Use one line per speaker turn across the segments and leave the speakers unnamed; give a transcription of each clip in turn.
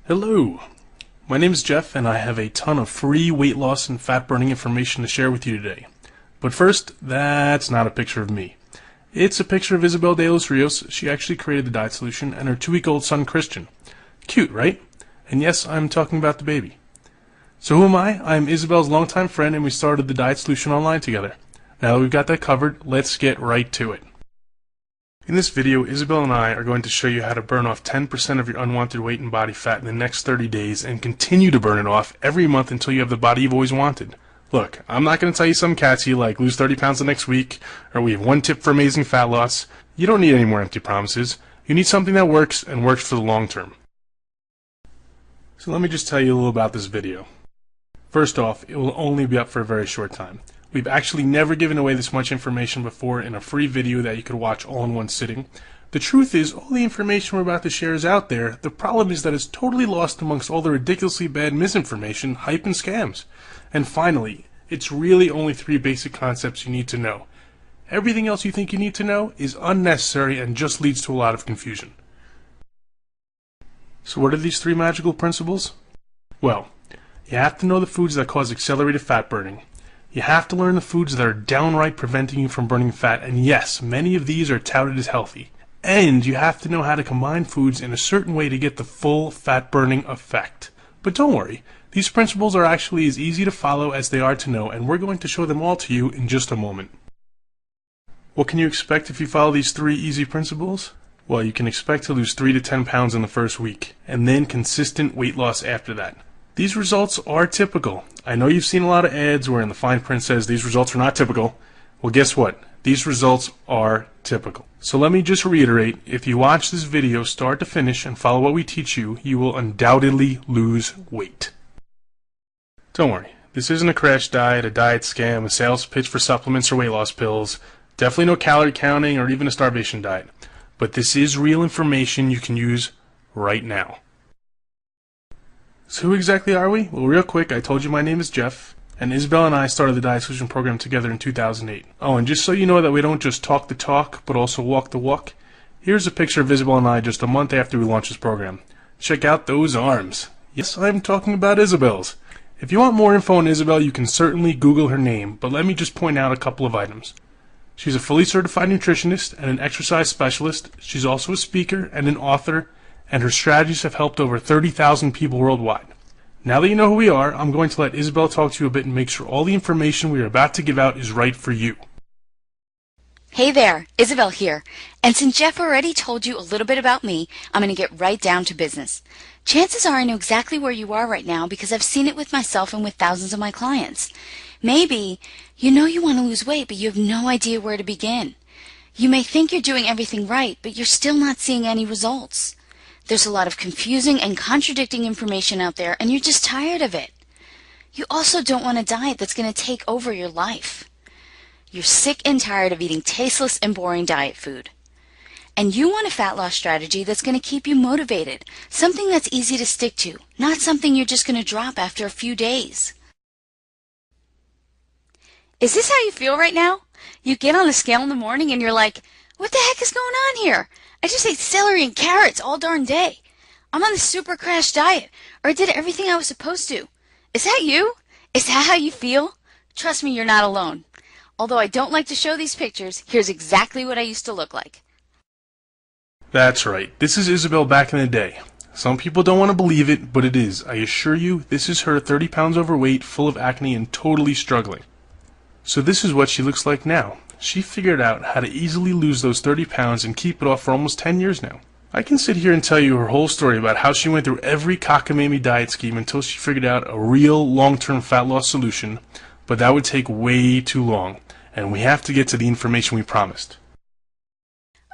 Hello, my name is Jeff and I have a ton of free weight loss and fat burning information to share with you today. But first, that's not a picture of me. It's a picture of Isabel de los Rios. She actually created the diet solution, and her 2-week-old son Christian. Cute, right? And yes, I'm talking about the baby. So who am I? I'm Isabel's longtime friend and we started the diet solution online together. Now that we've got that covered, let's get right to it. In this video, Isabel and I are going to show you how to burn off 10% of your unwanted weight and body fat in the next 30 days and continue to burn it off every month until you have the body you've always wanted. Look, I'm not going to tell you some catchy like lose 30 pounds the next week, or we have one tip for amazing fat loss. You don't need any more empty promises. You need something that works and works for the long term. So let me just tell you a little about this video. First off, it will only be up for a very short time. We've actually never given away this much information before in a free video that you could watch all in one sitting. The truth is, all the information we're about to share is out there. The problem is that it's totally lost amongst all the ridiculously bad misinformation, hype, and scams. And finally, it's really only 3 basic concepts you need to know. Everything else you think you need to know is unnecessary and just leads to a lot of confusion. So what are these 3 magical principles? Well, you have to know the foods that cause accelerated fat burning. You have to learn the foods that are downright preventing you from burning fat, and yes, many of these are touted as healthy. And you have to know how to combine foods in a certain way to get the full fat burning effect. But don't worry, these principles are actually as easy to follow as they are to know, and we're going to show them all to you in just a moment. What can you expect if you follow these 3 easy principles? Well, you can expect to lose 3 to 10 pounds in the first week, and then consistent weight loss after that. These results are typical. I know you've seen a lot of ads where in the fine print says these results are not typical. Well, guess what? These results are typical. So let me just reiterate, if you watch this video start to finish and follow what we teach you, you will undoubtedly lose weight. Don't worry, this isn't a crash diet, a diet scam, a sales pitch for supplements or weight loss pills, definitely no calorie counting or even a starvation diet. But this is real information you can use right now. So who exactly are we? Well, real quick, I told you my name is Jeff, and Isabel and I started the Diet Solution program together in 2008. Oh, and just so you know that we don't just talk the talk, but also walk the walk, here's a picture of Isabel and I just a month after we launched this program. Check out those arms. Yes, I'm talking about Isabel's. If you want more info on Isabel, you can certainly Google her name, but let me just point out a couple of items. She's a fully certified nutritionist and an exercise specialist. She's also a speaker and an author, and her strategies have helped over 30,000 people worldwide. Now that you know who we are, I'm going to let Isabel talk to you a bit and make sure all the information we are about to give out is right for you.
Hey there, Isabel here. And since Jeff already told you a little bit about me, I'm going to get right down to business. Chances are I know exactly where you are right now because I've seen it with myself and with thousands of my clients. Maybe you know you want to lose weight, but you have no idea where to begin. You may think you're doing everything right, but you're still not seeing any results. There's a lot of confusing and contradicting information out there, and you're just tired of it. You also don't want a diet that's going to take over your life. You're sick and tired of eating tasteless and boring diet food. And you want a fat loss strategy that's going to keep you motivated, something that's easy to stick to, not something you're just going to drop after a few days. Is this how you feel right now? You get on the scale in the morning and you're like, what the heck is going on here? I just ate celery and carrots all darn day. I'm on the super crash diet, or I did everything I was supposed to. Is that you? Is that how you feel? Trust me, you're not alone. Although I don't like to show these pictures, here's exactly what I used to look like.
That's right. This is Isabel back in the day. Some people don't want to believe it, but it is. I assure you, this is her 30 pounds overweight, full of acne, and totally struggling. So this is what she looks like now. She figured out how to easily lose those 30 pounds and keep it off for almost 10 years now. I can sit here and tell you her whole story about how she went through every cockamamie diet scheme until she figured out a real long-term fat loss solution, but that would take way too long, and we have to get to the information we promised.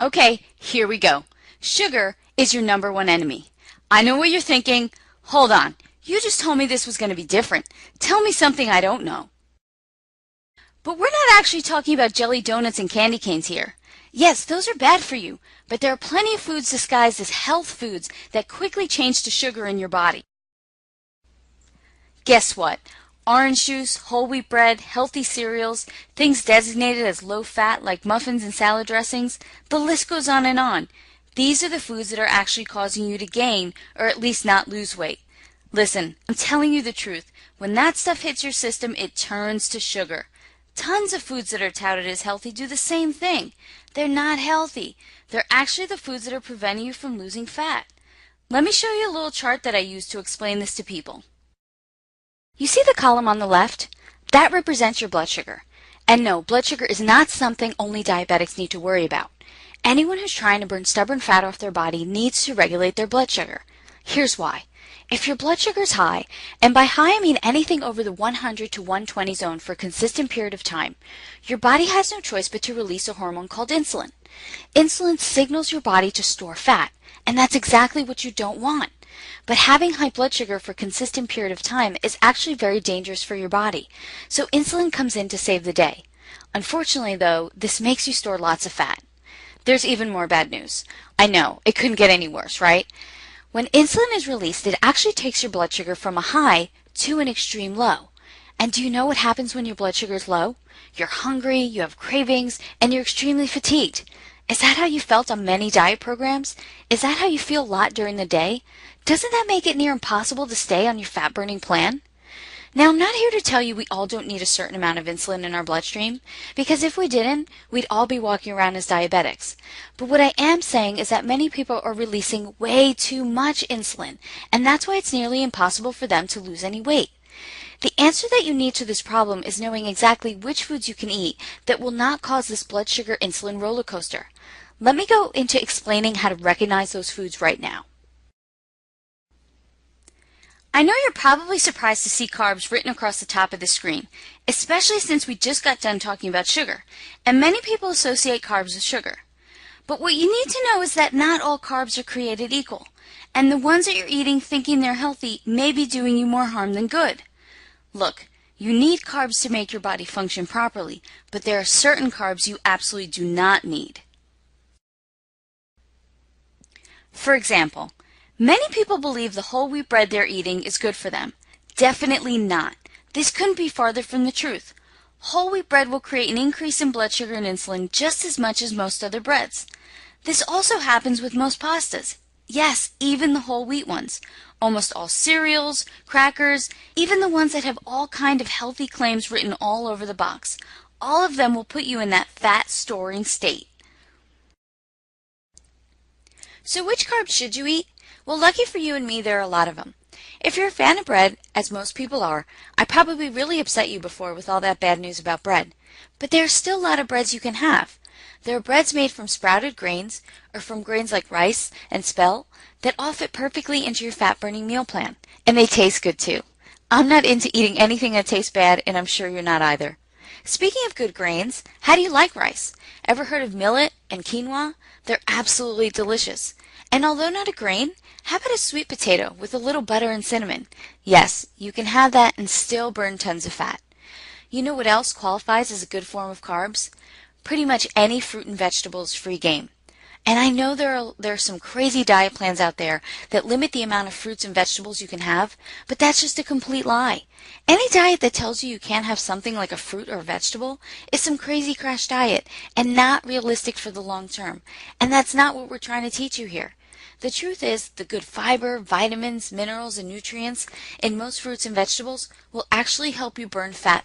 Okay, here we go. Sugar is your #1 enemy. I know what you're thinking. Hold on, you just told me this was going to be different. Tell me something I don't know. But we're not actually talking about jelly donuts and candy canes here. Yes, those are bad for you, but there are plenty of foods disguised as health foods that quickly change to sugar in your body. Guess what? Orange juice, whole wheat bread, healthy cereals, things designated as low fat like muffins and salad dressings, the list goes on and on. These are the foods that are actually causing you to gain, or at least not lose weight. Listen, I'm telling you the truth. When that stuff hits your system, it turns to sugar. Tons of foods that are touted as healthy do the same thing. They're not healthy. They're actually the foods that are preventing you from losing fat. Let me show you a little chart that I use to explain this to people. You see the column on the left? That represents your blood sugar. And no, blood sugar is not something only diabetics need to worry about. Anyone who's trying to burn stubborn fat off their body needs to regulate their blood sugar. Here's why. If your blood sugar is high, and by high I mean anything over the 100 to 120 zone for a consistent period of time, your body has no choice but to release a hormone called insulin. Insulin signals your body to store fat, and that's exactly what you don't want. But having high blood sugar for a consistent period of time is actually very dangerous for your body, so insulin comes in to save the day. Unfortunately, though, this makes you store lots of fat. There's even more bad news. I know, it couldn't get any worse, right? When insulin is released, it actually takes your blood sugar from a high to an extreme low. And do you know what happens when your blood sugar is low? You're hungry, you have cravings, and you're extremely fatigued. Is that how you felt on many diet programs? Is that how you feel a lot during the day? Doesn't that make it near impossible to stay on your fat-burning plan? Now, I'm not here to tell you we all don't need a certain amount of insulin in our bloodstream, because if we didn't, we'd all be walking around as diabetics. But what I am saying is that many people are releasing way too much insulin, and that's why it's nearly impossible for them to lose any weight. The answer that you need to this problem is knowing exactly which foods you can eat that will not cause this blood sugar insulin roller coaster. Let me go into explaining how to recognize those foods right now. I know you're probably surprised to see carbs written across the top of the screen, especially since we just got done talking about sugar, and many people associate carbs with sugar. But what you need to know is that not all carbs are created equal, and the ones that you're eating thinking they're healthy may be doing you more harm than good. Look, you need carbs to make your body function properly, but there are certain carbs you absolutely do not need. For example, many people believe the whole wheat bread they're eating is good for them. Definitely not. This couldn't be farther from the truth. Whole wheat bread will create an increase in blood sugar and insulin just as much as most other breads. This also happens with most pastas. Yes, even the whole wheat ones. Almost all cereals, crackers, even the ones that have all kind of healthy claims written all over the box. All of them will put you in that fat storing state. So which carbs should you eat? Well, lucky for you and me, there are a lot of them. If you're a fan of bread, as most people are, I probably really upset you before with all that bad news about bread. But there are still a lot of breads you can have. There are breads made from sprouted grains, or from grains like rice and spelt, that all fit perfectly into your fat-burning meal plan. And they taste good too. I'm not into eating anything that tastes bad, and I'm sure you're not either. Speaking of good grains, how do you like rice? Ever heard of millet and quinoa? They're absolutely delicious. And although not a grain, how about a sweet potato with a little butter and cinnamon? Yes, you can have that and still burn tons of fat. You know what else qualifies as a good form of carbs? Pretty much any fruit and vegetable is free game. And I know there are some crazy diet plans out there that limit the amount of fruits and vegetables you can have, but that's just a complete lie. Any diet that tells you can't have something like a fruit or a vegetable is some crazy crash diet and not realistic for the long term. And that's not what we're trying to teach you here. The truth is, the good fiber, vitamins, minerals, and nutrients in most fruits and vegetables will actually help you burn fat